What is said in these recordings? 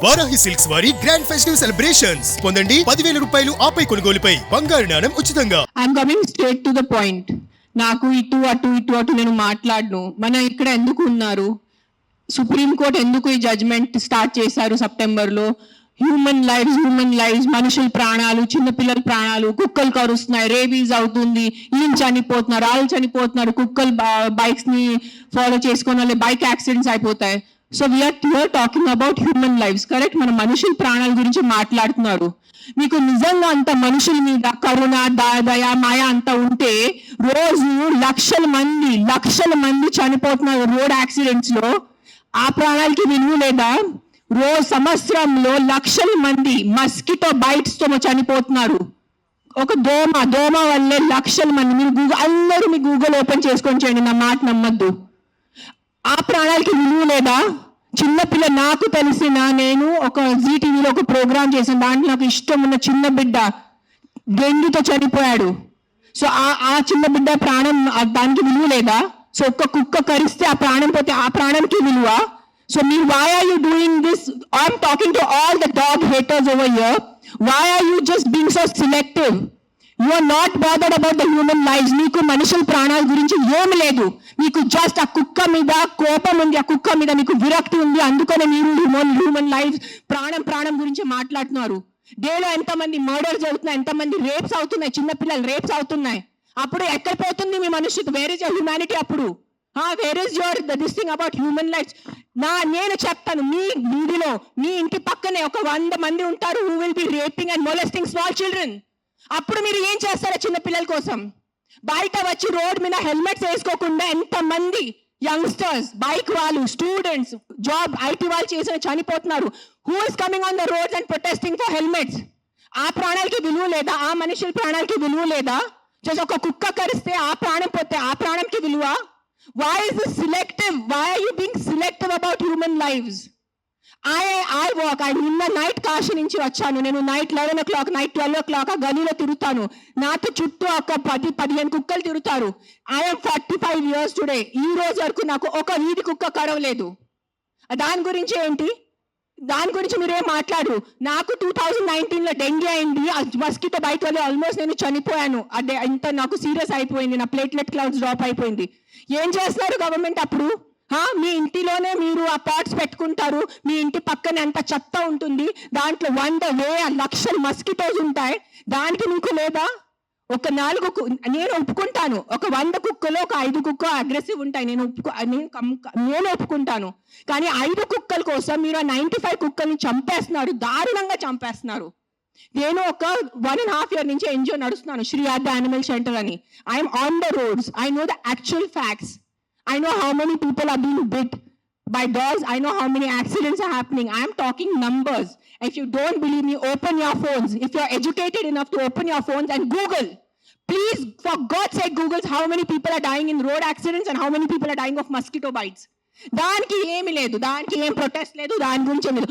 Varahi silks వారి grand festive celebrations పొందండి 10,000 రూపాయలు ఆపై కొనుగోలుపై బంగారు నాణెం ఉచితంగా. I'm coming straight to the point. నాకు ఇటు అటు నేను మాట్లాడను. మన ఇక్కడ ఎందుకు ఉన్నారు? సుప్రీంకోర్టు ఎందుకు ఈ జడ్జ్మెంట్ స్టార్ట్ చేశారు సెప్టెంబర్లో? హ్యూమన్ లైవ్స్, మనుషుల ప్రాణాలు, చిన్నపిల్లల ప్రాణాలు, కుక్కలు కరుస్తున్నాయి, రేబీస్ అవుతుంది, ఈయన చనిపోతున్నారు, వాళ్ళు చనిపోతున్నారు, కుక్కలు బైక్స్ ని ఫాలో చేసుకున్న వాళ్ళే బైక్ యాక్సిడెంట్స్ అయిపోతాయి. So we're talking about human lives, correct? మన మనుషుల ప్రాణాల గురించి మాట్లాడుతున్నారు. మీకు నిజంగా అంత మనుషుల మీద కరుణ, దయ, మాయ అంత ఉంటే రోజు లక్షల మంది చనిపోతున్నారు రోడ్ యాక్సిడెంట్స్ లో. ఆ ప్రాణాలకి విలువ లేదా? రోజు సంవత్సరంలో లక్షల మంది మస్కిటో బైట్స్ తో చనిపోతున్నారు. ఒక దోమ వల్లే లక్షల మంది. మీరు అందరూ మీ గూగుల్ ఓపెన్ చేసుకొని చేయండి, నా మాట నమ్మద్దు. ఆ ప్రాణాలకి విలువ లేదా? చిన్నపిల్ల, నాకు తెలిసిన, నేను ఒక జీటీవీలో ఒక ప్రోగ్రామ్ చేసిన దాంట్లో నాకు ఇష్టం ఉన్న చిన్న బిడ్డ డెంగ్యూతో చనిపోయాడు. సో ఆ చిన్న బిడ్డ ప్రాణం, దానికి విలువ లేదా? సో ఒక్క కుక్క కరిస్తే ఆ ప్రాణం పోతే ఆ ప్రాణంకి విలువ? సో మీరు why are you doing this? I'm talking to all the dog haters over here. Why are you just being so selective? You are not bothered about the human lives. మీకు మనుషుల ప్రాణాల గురించి ఏమి లేదు. మీకు జస్ట్ ఆ కుక్క మీద కోపం ఉంది, ఆ కుక్క మీద మీకు విరక్తి ఉంది. అందుకనే మీరు హ్యూమన్ లైఫ్, ప్రాణం గురించి మాట్లాడుతున్నారు. డేలో ఎంతమంది మర్డర్స్ అవుతున్నాయి, ఎంతమంది రేప్స్ అవుతున్నాయి, చిన్నపిల్లలు రేప్స్ అవుతున్నాయి. అప్పుడు ఎక్కడ పోతుంది మీ మనుషులు? Where is your humanity? అప్పుడు where is your this thing about human life? నేను చెప్తాను, మీ వీధిలో, మీ ఇంటి పక్కనే ఒక 100 మంది ఉంటారు who will be raping and molesting small children. అప్పుడు మీరు ఏం చేస్తారా చిన్న పిల్లల కోసం? బయట వచ్చి రోడ్ మీద హెల్మెట్స్ వేసుకోకుండా ఎంతమంది యంగ్స్టర్స్, బైక్ వాళ్ళు, స్టూడెంట్స్, జాబ్ ఐటీ వాళ్ళు చేసిన చనిపోతున్నారు. Who is coming on the roads and protesting for helmets? ఆ ప్రాణాలకి విలువ లేదా? ఆ మనుషుల ప్రాణాలకి విలువ లేదా? జస్ట్ ఒక కుక్క కరిస్తే ఆ ప్రాణం పోతే ఆ ప్రాణంకి విలువ? Why is this selective? Why are you being selective about human lives? I walk. నిన్న నైట్ కాశీ నుంచి వచ్చాను. నేను నైట్ 11 o'clock, నైట్ 12 o'clock ఆ గలీలో తిరుగుతాను. నాతో చుట్టూ ఒక 10-15 కుక్కలు తిరుగుతారు. I'm 45 years today. ఈ రోజు వరకు నాకు ఒక వీధి కుక్క కరవలేదు. దాని గురించి ఏంటి? దాని గురించి మీరేం మాట్లాడు. నాకు 2019లో డెంగ్యూ అయింది. మస్కిటో బైట్ వల్ల ఆల్మోస్ట్ నేను చనిపోయాను. అదే ఇంత నాకు సీరియస్ అయిపోయింది. నా ప్లేట్లెట్ క్లౌడ్స్ డ్రాప్ అయిపోయింది. ఏం చేస్తారు గవర్నమెంట్ అప్పుడు? మీ ఇంటిలోనే మీరు ఆ పాట్స్ పెట్టుకుంటారు. మీ ఇంటి పక్కనే అంత చెత్త ఉంటుంది. దాంట్లో 100,000 లక్షల మస్కిటోస్ ఉంటాయి. దానికి మీకు లేదా? ఒక 4 నేను ఒప్పుకుంటాను. ఒక 100 కుక్కలో ఒక 5 కుక్క అగ్రెసివ్ ఉంటాయి. నేను ఒప్పుకుంటాను. కానీ 5 కుక్కల కోసం మీరు ఆ 95 కుక్కల్ని చంపేస్తున్నారు, దారుణంగా చంపేస్తున్నారు. నేను ఒక 1.5 year నుంచి ఎన్జిఓ నడుస్తున్నాను, శ్రీ ఆద్య యానిమల్ షెల్టర్ అని. I'm on the roads. I know the actual facts. I know how many people are being bit by dogs. I know how many accidents are happening. I am talking numbers. If you don't believe me, open your phones. If you're educated enough to open your phones and Google. Please, for God's sake, Google how many people are dying in road accidents and how many people are dying of mosquito bites. దానికి ఏమి లేదు, దానికి ఏం protest లేదు, దాని గురించి లేదు.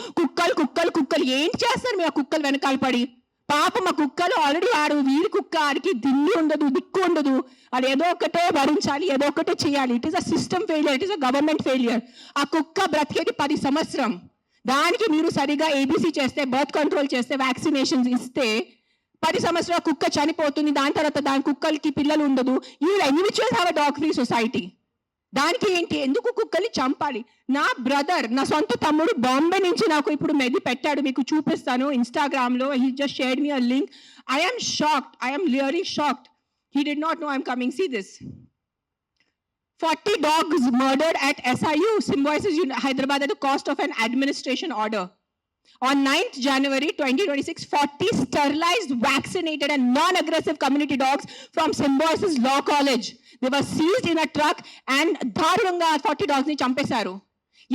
కుక్కలు ఏం చేస్తారు మీ ఆ కుక్కలు వెనకాల పడి? పాపం ఆ కుక్కలు ఆల్రెడీ వీరి కుక్క, ఆడికి దిల్లు ఉండదు, దిక్కు ఉండదు. అది ఏదో ఒకటే భరించాలి, ఏదో ఒకటే చేయాలి. It is a system failure, it is a government failure. ఆ కుక్క బ్రతికేది 10 సంవత్సరం. దానికి మీరు సరిగా ఏబీసీ చేస్తే, బర్త్ కంట్రోల్ చేస్తే, వ్యాక్సినేషన్స్ ఇస్తే 10 సంవత్సరాల కుక్క చనిపోతుంది. దాని తర్వాత దాని కుక్కలకి పిల్లలు ఉండదు. You individuals have a dog free society. దానికి ఏంటి? ఎందుకు కుక్కల్ని చంపాలి? నా బ్రదర్, నా సొంత తమ్ముడు బాంబే నుంచి నాకు ఇప్పుడు మెది పెట్టాడు, మీకు చూపిస్తాను ఇన్స్టాగ్రామ్ లో. He just shared me a link. I am shocked. I am really shocked. He did not know I'm coming. See this. 40 dogs murdered at SIU Symbiosis Hyderabad at the cost of an administration order. On 9th January 2026, 40 sterilized, vaccinated and non-aggressive community dogs from Symbiosis Law College. They were seized in a truck and దారుణంగా 40 dogs ని చంపేశారు.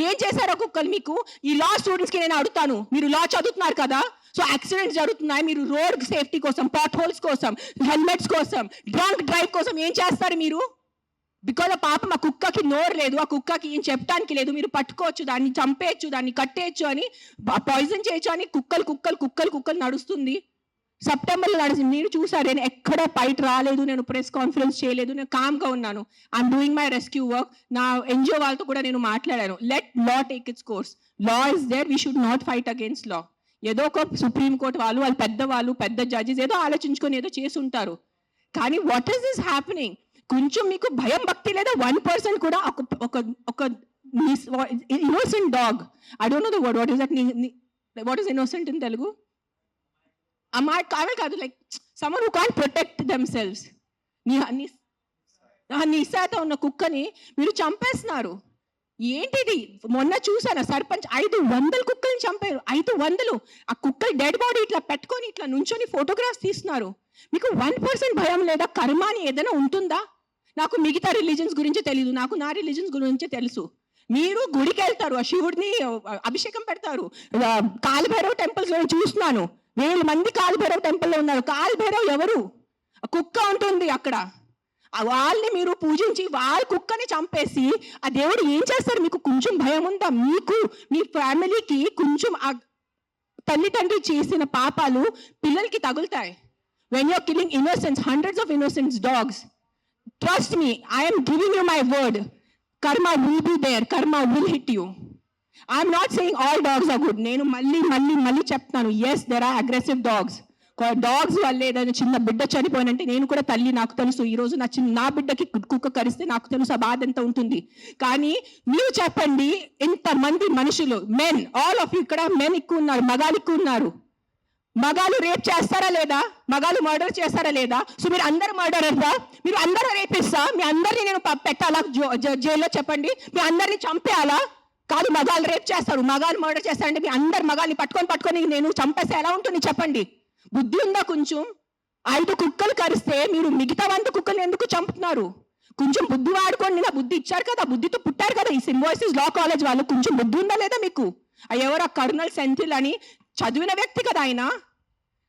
ఏం చేశారో కుక్కలు మీకు? ఈ లా students కి నేను అడుగుతాను, మీరు లా చదువుతున్నారు కదా, సో యాక్సిడెంట్స్ జరుగుతున్నాయి, మీరు రోడ్ సేఫ్టీ కోసం, పాట్ హోల్స్ కోసం, హెల్మెట్స్ కోసం, డ్రంక్ డ్రైవ్ కోసం ఏం చేస్తారు మీరు? బికాజ్ ఆ పాపం ఆ కుక్కకి నోరు లేదు, ఆ కుక్కకి ఏం చెప్పడానికి లేదు. మీరు పట్టుకోవచ్చు, దాన్ని చంపేయచ్చు, దాన్ని కట్టేయచ్చు అని, పాయిజన్ చేయొచ్చు అని కుక్కలు నడుస్తుంది. సెప్టెంబర్లో నడిచింది. మీరు చూసారు, నేను ఎక్కడ బయట రాలేదు, నేను ప్రెస్ కాన్ఫరెన్స్ చేయలేదు, నేను కామ్గా ఉన్నాను. I'm doing my rescue work. నా ఎన్జిఓ వాళ్ళతో కూడా నేను మాట్లాడాను. Let law take its course. Law is there, we should not fight against law. ఏదో ఒక సుప్రీంకోర్టు వాళ్ళు పెద్దవాళ్ళు, పెద్ద జడ్జెస్ ఏదో ఆలోచించుకొని ఏదో చేసి ఉంటారు. కానీ వాట్ ఈస్ దిస్ హ్యాపెనింగ్? కొంచెం మీకు భయం భక్తి లేదా? 1% కూడా ఒక innocent dog, I don't know the word, what is that, what is innocent in Telugu? అవే కాదు, like someone who can't protect themselves. నిస్సాత ఉన్న కుక్కని మీరు చంపేస్తున్నారు. ఏంటిది? మొన్న చూసాను సర్పంచ్ 500 కుక్కల్ని చంపారు. 500. ఆ కుక్కలు డెడ్ బాడీ ఇట్లా పెట్టుకొని ఇట్లా నుంచొని ఫోటోగ్రాఫ్స్ తీస్తున్నారు. మీకు 1% భయం లేదా? కర్మ అని ఏదైనా ఉంటుందా? నాకు మిగతా రిలీజన్స్ గురించి తెలియదు, నాకు నా రిలీజన్స్ గురించి తెలుసు. మీరు గుడికి వెళ్తారు, ఆ శివుడిని అభిషేకం పెడతారు. కాలభైరవ్ టెంపుల్స్ లో చూస్తున్నాను, 1000 మంది కాలభైరవ్ టెంపుల్లో ఉన్నారు. కాలభైరవ్ ఎవరు? కుక్క ఉంటుంది అక్కడ. వాళ్ళని మీరు పూజించి వాళ్ళ కుక్కని చంపేసి ఆ దేవుడు ఏం చేస్తారు? మీకు కొంచెం భయం ఉందా? మీకు మీ ఫ్యామిలీకి కొంచెం ఆ తల్లిదండ్రులు చేసిన పాపాలు పిల్లలకి తగులుతాయి. When you're killing innocents, hundreds of innocents dogs, trust me, I am giving you my word, karma will be there, karma will hit you. I am not saying all dogs are good. నేను మళ్ళీ చెప్తాను, yes there are aggressive dogs. Dogs వల్ల ఏదైనా చిన్న బిడ్డ చనిపోయినంటే, నేను కూడా తల్లి, నాకు తెలుసు. ఈరోజు నా బిడ్డకి కుక్క కరిస్తే నాకు తెలుసు ఆ బాధ ఎంత ఉంటుంది. కానీ మీరు చెప్పండి, ఇంతమంది మనుషులు, మెన్, ఆల్ ఆఫ్ యూ, ఇక్కడ మెన్ ఎక్కువ ఉన్నారు, మగాళ్ళు ఎక్కువ ఉన్నారు. మగాళ్ళు రేప్ చేస్తారా లేదా? మగాళ్ళు మర్డర్ చేస్తారా లేదా? సో మీరు అందరు మర్డరర్దా? మీరు అందరూ రేపిస్తా? మీ అందరినీ నేను పెట్టాలా జైల్లో? చెప్పండి, మీ అందరినీ చంపేయాలా? కాదు, మగాళ్ళు రేప్ చేస్తారు, మగాళ్ళు మర్డర్ చేస్తారంటే మీ అందరు మగాళ్ళని పట్టుకొని నేను చంపేస్తే ఎలా ఉంటుంది? చెప్పండి. బుద్ధి ఉందా కొంచెం? 5 కుక్కలు కరిస్తే మీరు మిగతా 100 కుక్కలు ఎందుకు చంపుతున్నారు? కొంచెం బుద్ధి వాడుకోండి. నా బుద్ధి ఇచ్చారు కదా, బుద్ధితో పుట్టారు కదా ఈ సింబాయిసిస్ లా కాలేజ్ వాళ్ళు. కొంచెం బుద్ధి ఉందా లేదా మీకు? ఎవరో కర్నల్ సెంథిల్ అని చదివిన వ్యక్తి కదా ఆయన.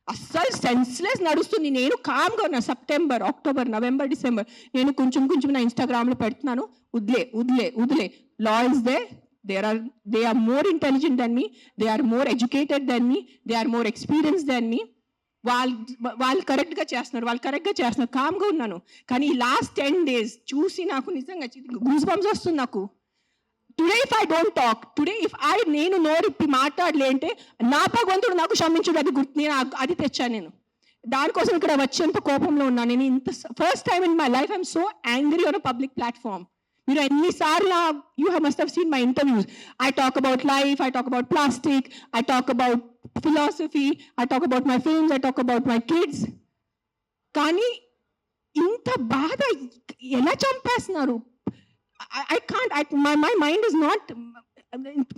అస్సలు సెన్స్లెస్ నడుస్తుంది. నేను కామ్గా ఉన్నా. సెప్టెంబర్, అక్టోబర్, నవంబర్, డిసెంబర్ నేను కొంచెం నా ఇన్స్టాగ్రామ్లో పెడుతున్నాను. వదిలే. Law is they. They are more intelligent than me. They are more educated than me. They are more experienced than me. వాళ్ళు కరెక్ట్గా చేస్తున్నారు. కామ్గా ఉన్నాను. కానీ ఈ లాస్ట్ 10 days చూసి నాకు నిజంగా గూస్ బంప్స్ వస్తుంది నాకు. Today if I don't talk, నేను నోరిప్పి మాట్లాడలే అంటే నా భగవంతుడు నాకు క్షమించుడు, అది గుర్తు. నేను అది తెచ్చాను. నేను దానికోసం ఇక్కడ వచ్చేంత కోపంలో ఉన్నాను. నేను ఇంత first time in my life I'm so angry on a public platform. మీరు ఎన్నిసార్లు you must have seen my interviews. I talk about life, I talk about plastic, I talk about philosophy, I talk about my films, I talk about my kids. కానీ ఇంత బాధ ఎలా చంపేస్తున్నారు? I can't, my mind is not.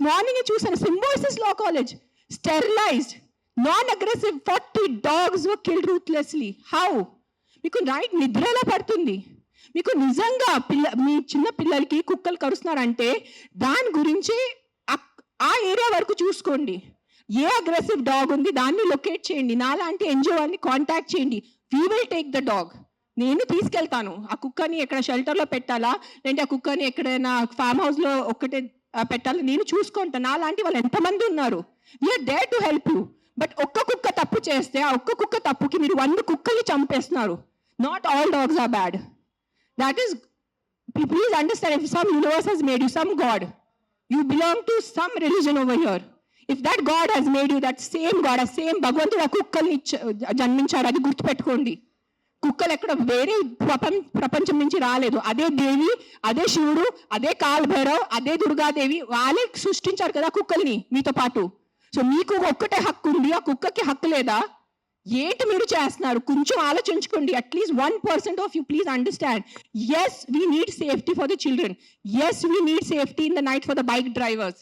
Morning చూసాను, Symbiosis law college, sterilised, non-aggressive 40 dogs were killed ruthlessly. How? మీకు నైట్ నిద్ర ఎలా పడుతుంది? మీకు నిజంగా మీ చిన్న పిల్లలకి కుక్కలు కరుస్తున్నారంటే దాని గురించి ఆ ఏరియా వరకు చూసుకోండి. ఏ అగ్రెసివ్ డాగ్ ఉంది దాన్ని లొకేట్ చేయండి. నాలాంటి ఎన్జిఓ వాళ్ళని కాంటాక్ట్ చేయండి. We will take the dog. నేను తీసుకెళ్తాను. ఆ కుక్కని ఎక్కడ షెల్టర్లో పెట్టాలా, లేదంటే ఆ కుక్కని ఎక్కడైనా ఫామ్ హౌస్లో ఒక్కటే పెట్టాలా, నేను చూసుకుంటాను. నాలాంటి వాళ్ళు ఎంతమంది ఉన్నారు. We're there to help you. But ఒక్క కుక్క తప్పు చేస్తే ఆ ఒక్క కుక్క తప్పుకి మీరు 100 కుక్కల్ని చంపేస్తున్నారు. Not all dogs are bad. That is, please understand, if some universe has made you, some God, you belong to some religion over here. If that God has made you, that same God, a same భగవంతుడు ఆ కుక్కల్ని జన్మించాడు, అది గుర్తుపెట్టుకోండి. కుక్కలు ఎక్కడ వేరే ప్రపంచం నుంచి రాలేదు. అదే దేవి, అదే శివుడు, అదే కాలభైరవ్, అదే దుర్గాదేవి, వాళ్ళే సృష్టించారు కదా కుక్కల్ని మీతో పాటు. సో మీకు ఒక్కటే హక్కు ఉంది, ఆ కుక్కకి హక్కు లేదా? ఏంటి మీరు చేస్తున్నారు? కొంచెం ఆలోచించుకోండి. At least 1% of you please understand. Yes we need safety for the children. Yes we need safety in the night for the bike drivers.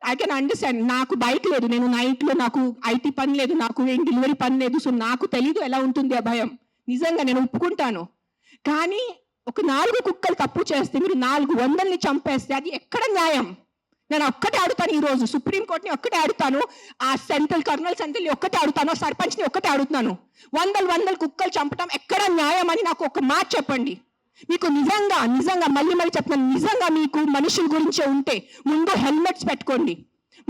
I can understand. నాకు బైక్ లేదు, నేను నైట్లో నాకు ఐటీ పని లేదు, నాకు ఏం డెలివరీ పని లేదు. సో నాకు తెలీదు ఎలా ఉంటుంది ఆ భయం. నిజంగా నేను ఒప్పుకుంటాను. కానీ ఒక 4 కుక్కలు తప్పు చేస్తే మీరు 400ని చంపేస్తే అది ఎక్కడ న్యాయం? నేను ఒక్కటే అడుగుతాను ఈరోజు, సుప్రీంకోర్టుని ఒక్కటే అడుగుతాను, ఆ కర్నల్ సెంట్రల్ని ఒక్కటే అడుగుతాను, సర్పంచ్ని ఒక్కటే అడుగుతున్నాను. 100 కుక్కలు చంపటం ఎక్కడ న్యాయం అని నాకు ఒక మాట చెప్పండి. మీకు నిజంగా మళ్ళీ చెప్తున్నాను, నిజంగా మీకు మనుషుల గురించే ఉంటే ముందు హెల్మెట్స్ పెట్టుకోండి.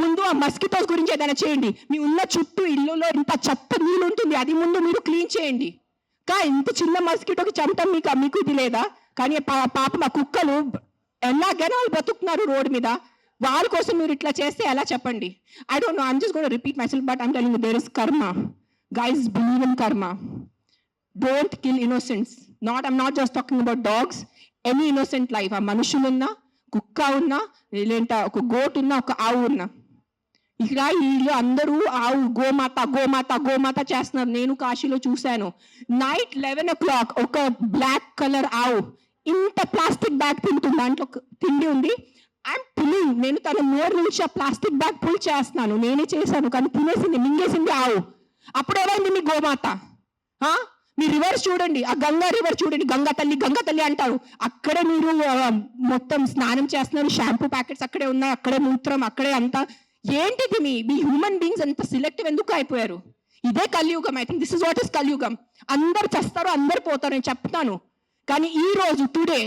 ముందు ఆ మస్కిటోస్ గురించి ఏదైనా చేయండి. మీ ఉన్న చుట్టూ ఇల్లులో ఇంత చెత్త నీళ్ళు ఉంటుంది, అది ముందు మీరు క్లీన్ చేయండి. ఇంత చిన్న మస్కిటోకి చంపటం మీకు ఇది లేదా? కానీ పాప మా కుక్కలు ఎలాగైనా వాళ్ళు బతుకుతున్నారు రోడ్డు మీద. వాళ్ళ కోసం మీరు ఇట్లా చేస్తే ఎలా చెప్పండి? I don't know, I'm just gonna repeat myself, but I'm telling you, there is karma. Guys, believe in karma. Don't kill innocents. I'm not just talking about dogs. Any innocent life. ఆ మనుషులున్నా, కుక్క ఉన్నా, లేదంటే ఒక గోట్ ఉన్నా, ఒక ఆవు ఉన్నా. ఇక్కడ వీళ్ళు అందరూ ఆవు గోమాత గోమాత గోమాత చేస్తున్నారు. నేను కాశీలో చూశాను. నైట్ 11 o'clock ఒక బ్లాక్ కలర్ ఆవు ఇంత ప్లాస్టిక్ బ్యాగ్ తింటుంది, దాంట్లో తిండి ఉంది. ఐఎమ్ పుల్లింగ్, నేను తన నోరు నుంచి ఆ ప్లాస్టిక్ బ్యాగ్ పుల్ చేస్తున్నాను. నేనే చేశాను, కానీ తినేసింది, మింగేసింది ఆవు. అప్పుడు ఏమైంది మీ గోమాత? మీ రివర్స్ చూడండి, ఆ గంగా రివర్ చూడండి, గంగా తల్లి అంటారు. అక్కడే మీరు మొత్తం స్నానం చేస్తున్నారు, షాంపూ ప్యాకెట్స్ అక్కడే ఉన్నాయి, అక్కడే మూత్రం, అక్కడే అంతా. ఏంటిది మీ హ్యూమన్ బీయింగ్స్ అంత సెలెక్టివ్ ఎందుకు అయిపోయారు? ఇదే కలియుగం. I think this is what is కలియుగం. అందరు చేస్తారు, అందరు పోతారు, నేను చెప్తాను. కానీ ఈ రోజు today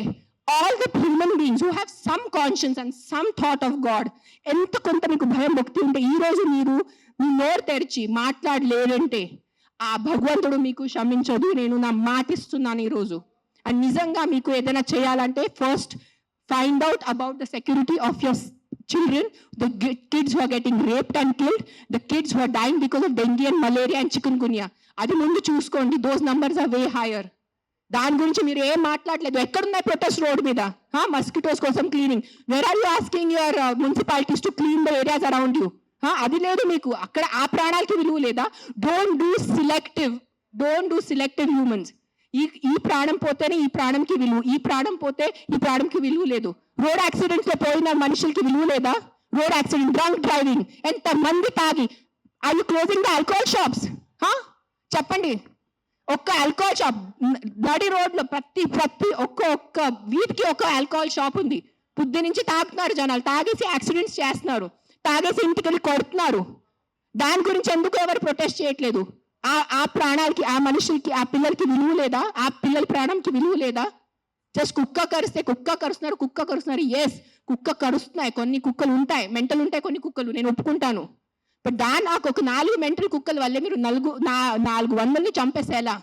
all the human beings who have some conscience and some thought of God, ఎంత కొంత మీకు భయం భక్తి ఉంటే ఈ రోజు మీరు మీ నోరు తెరిచి మాట్లాడలేరంటే ఆ భగవంతుడు మీకు క్షమించదు. నేను నా మాటిస్తున్నాను ఈరోజు. అండ్ నిజంగా మీకు ఏదైనా చేయాలంటే first find out about the security of your children, the kids who are getting raped and killed, the kids who are dying because of dengue and malaria and chikungunya. అది ముందు చూసుకోండి. those numbers are way higher. దాని గురించి మీరు ఏం మాట్లాడలేదు. ఎక్కడున్నాయి protest road మీద? మస్కిటోస్ కోసం cleaning. Where are you asking your municipalities to clean the areas around you? అది లేదు మీకు. అక్కడ ఆ ప్రాణాలకి విలువ లేదా? Don't do selective humans. ఈ ప్రాణం పోతేనే ఈ ప్రాణంకి విలువ, ఈ ప్రాణం పోతే ఈ ప్రాణంకి విలువ లేదు. రోడ్ యాక్సిడెంట్స్ లో పోయిన మనుషులకి విలువ లేదా? రోడ్ యాక్సిడెంట్, డ్రంక్ డ్రైవింగ్, ఎంత మంది తాగి. I you closing the alcohol shops? చెప్పండి. ఒక్క ఆల్కహాల్ షాప్ నడి రోడ్ లో ప్రతి ఒక్క వీధికి ఒక ఆల్కహాల్ షాప్ ఉంది. పొద్దు నుంచి తాగుతున్నారు జనాలు, తాగేసి యాక్సిడెంట్స్ చేస్తున్నారు, తాగేసి ఇంటికి వెళ్ళి కొడుతున్నారు. దాని గురించి ఎందుకు ఎవరు ప్రొటెస్ట్ చేయట్లేదు? ఆ ప్రాణాలకి, ఆ మనుషులకి, ఆ పిల్లలకి విలువ లేదా? ఆ పిల్లల ప్రాణంకి విలువ లేదా? జస్ట్ కుక్క కరుస్తున్నారు. ఎస్, కుక్క కరుస్తున్నాయి, కొన్ని కుక్కలు ఉంటాయి, మెంటల్ ఉంటాయి కొన్ని కుక్కలు, నేను ఒప్పుకుంటాను. బట్ నాకు ఒక 4 మెంటల్ కుక్కల వల్లే మీరు 400 చంపేసేలా?